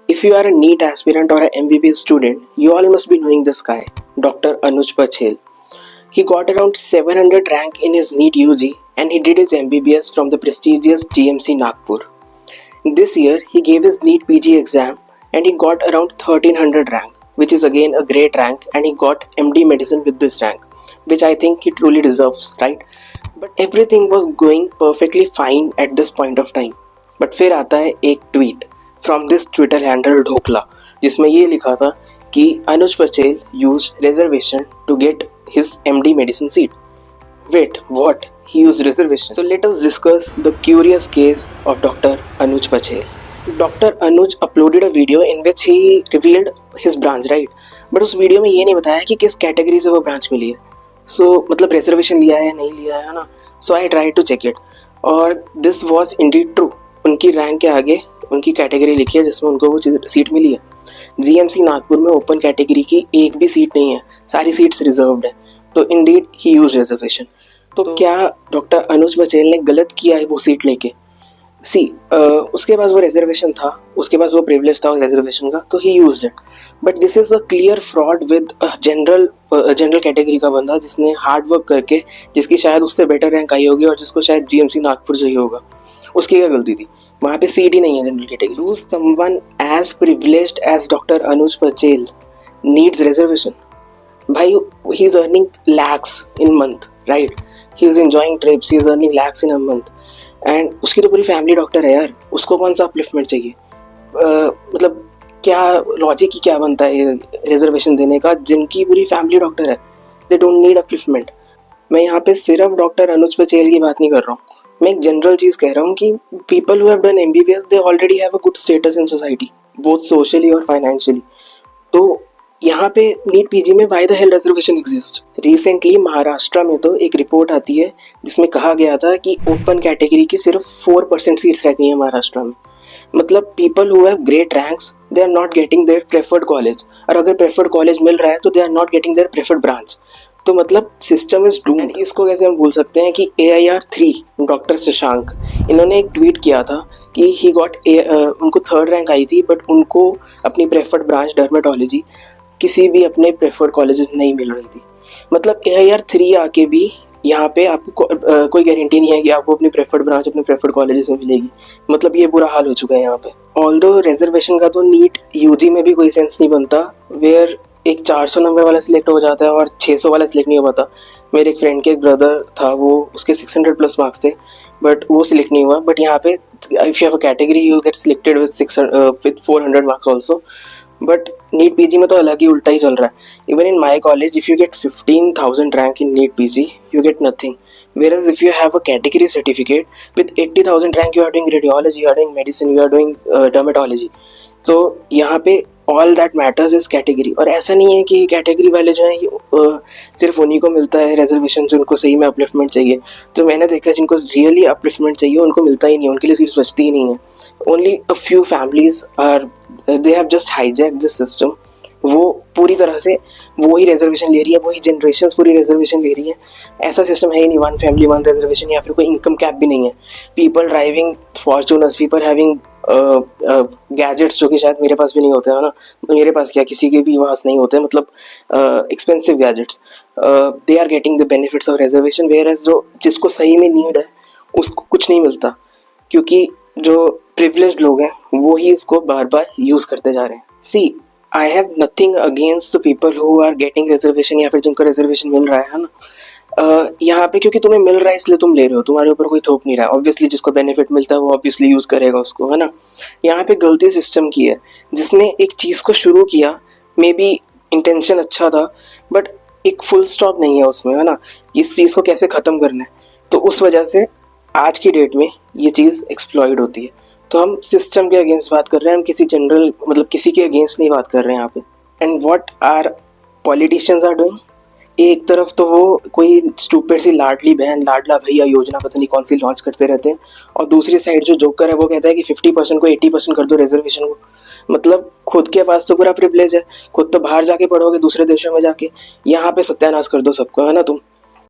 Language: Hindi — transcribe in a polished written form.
If you are a NEET aspirant or an MBBS student, you all must be knowing this guy, Dr. Anuj Pachel. He got around 700 rank in his NEET UG and he did his MBBS from the prestigious GMC Nagpur. This year, he gave his NEET PG exam and he got around 1300 rank, which is again a great rank, and he got MD medicine with this rank, which I think he truly deserves, right? But everything was going perfectly fine at this point of time. But फिर आता है एक tweet from this Twitter handle Dhokla, जिसमें ये लिखा था कि Anuj Patel use reservation to get his MD medicine seat. Wait, what? He used reservation. So let us discuss the curious case of Dr. Anuj Pachel. Dr. Anuj uploaded a video in which he revealed his branch, right? But उस वीडियो में ये नहीं बताया कि किस कैटेगरी से वो ब्रांच मिली है. So मतलब रिजर्वेशन लिया है या नहीं लिया है ना. So I tried to check it. और this was indeed true. उनकी रैंक के आगे उनकी कैटेगरी लिखी है जिसमें उनको वो सीट मिली है. जीएमसी नागपुर में ओपन कैटेगरी की एक भी सीट नहीं है, सारी सीट्स रिजर्व्ड है. तो इंडीड ही यूज रिजर्वेशन. तो क्या डॉक्टर अनुज पटेल ने गलत किया है वो सीट लेके? उसके पास वो रिजर्वेशन था, उसके पास वो प्रिविलेज था रिजर्वेशन का, तो ही used it. But this is a clear fraud with general category का बंदा जिसने हार्ड वर्क करके, जिसकी शायद उससे बेटर रैंक आई होगी और जिसको शायद जीएमसी नागपुर चाहिए होगा. उसकी क्या गलती थी? वहाँ पे सीट ही नहीं है general category. Lose someone as privileged as doctor Anuj Patel needs reservation. भाई, he is earning lakhs in month, right? He is enjoying trips, he is earning lakhs in a month. And उसकी तो पूरी फैमिली डॉक्टर है यार, उसको कौन सा अपलिफ्टमेंट चाहिए? मतलब क्या लॉजिक ही क्या बनता है रिजर्वेशन देने का जिनकी पूरी फैमिली डॉक्टर है? They don't need upliftment. मैं यहाँ पे सिर्फ डॉक्टर अनुज पटेल की बात नहीं कर रहा हूँ, मैं एक जनरल चीज़ कह रहा हूँ कि people who have done MBBS they already have a good status in society, both socially और फाइनेंशियली. तो यहाँ पे नीट पीजी में why the hell reservation exist? Recently Maharashtra में तो एक रिपोर्ट आती है जिसमें कहा गया था कि ओपन कैटेगरी की सिर्फ 4% सीट्स रह गई हैं महाराष्ट्र में. मतलब people who have great ranks they are not getting their preferred college, और अगर प्रेफर्ड कॉलेज मिल रहा है तो they are not getting their preferred branch. तो मतलब सिस्टम इज डूम्ड. इसको कैसे हम भूल सकते हैं कि AIR3 डॉक्टर शशांक, इन्होंने एक ट्वीट किया था कि ही गॉट उनको 3rd रैंक आई थी, बट उनको अपनी प्रेफर्ड ब्रांच डर्मेटोलॉजी किसी भी अपने प्रेफर्ड कॉलेजेस नहीं मिल रही थी. मतलब AIR3 आके भी यहाँ पे आपको कोई गारंटी नहीं है कि आपको अपनी प्रेफर्ड ब्रांच अपने प्रेफर्ड कॉलेजेस में मिलेगी. मतलब ये बुरा हाल हो चुका है यहाँ पे. ऑल्दो रिजर्वेशन का तो नीट यूजी में भी कोई सेंस नहीं बनता, वेयर एक 400 नंबर वाला सिलेक्ट हो जाता है और 600 वाला सिलेक्ट नहीं हो पाता. मेरे एक फ्रेंड के एक ब्रदर था, वो उसके 600 प्लस मार्क्स थे बट वो सिलेक्ट नहीं हुआ. बट यहाँ पे if you have a category you will get selected with 400 marks also. But NEET PG में तो अलग ही उल्टा ही चल रहा है. Even in my college if you get 15,000 rank in NEET PG you get nothing, whereas if you have a category certificate with 80,000 rank you are doing radiology, you are doing medicine, you are doing dermatology. तो यहाँ पे all that matters is category. और ऐसा नहीं है कि कैटेगरी वाले जो हैं सिर्फ उन्हीं को मिलता है रिजर्वेशन जिनको सही में अपलिफ्टमेंट चाहिए. तो मैंने देखा जिनको रियली अपलिफ्टमेंट चाहिए उनको मिलता ही नहीं, उनके लिए सीट्स बचती ही नहीं है. Only a few families are they have just hijacked this system. वो पूरी तरह से वही रिजर्वेशन ले रही है, वही जनरेशन पूरी रिजर्वेशन ले रही है. ऐसा सिस्टम है ही नहीं, वन फैमिली वन रिजर्वेशन, या फिर कोई इनकम कैप भी नहीं है. People driving Fortuners, people having gadgets जो कि शायद मेरे पास भी नहीं होते हैं ना, मेरे पास क्या किसी के भी पास नहीं होते, मतलब expensive gadgets, they are getting the benefits of reservation. Whereas जो जिसको सही में नीड है उसको कुछ नहीं मिलता, क्योंकि जो प्रिविलेज्ड लोग हैं वो ही इसको बार बार यूज़ करते जा रहे हैं. See, I have nothing against the people who are getting reservation, या फिर जिनको रिजर्वेशन मिल रहा है ना. यहाँ पे क्योंकि तुम्हें मिल रहा है इसलिए तुम ले रहे हो, तुम्हारे ऊपर कोई थोप नहीं रहा है. ऑब्वियसली जिसको बेनिफिट मिलता है वो ऑब्वियसली यूज़ करेगा उसको, है ना. यहाँ पे गलती सिस्टम की है जिसने एक चीज़ को शुरू किया, मे बी इंटेंशन अच्छा था बट एक फुल स्टॉप नहीं है उसमें, है ना. इस चीज़ को कैसे ख़त्म करना है, तो उस वजह से आज की डेट में ये चीज़ एक्सप्लॉइड होती है. तो हम सिस्टम के अगेंस्ट बात कर रहे हैं, हम किसी जनरल मतलब किसी के अगेंस्ट नहीं बात कर रहे हैं यहाँ पे. And what are politicians are doing, एक तरफ तो वो कोई स्टूपिड सी लाडली बहन लाडला भैया योजना पता नहीं कौन सी लॉन्च करते रहते हैं, और दूसरी साइड जो जोकर है वो कहता है कि 50% को 80% कर दो रिजर्वेशन को. मतलब खुद के पास तो पूरा प्रिविलेज है, खुद तो बाहर जाके पढ़ोगे दूसरे देशों में जाके, यहाँ पे सत्यानाश कर दो सबको, है ना तुम.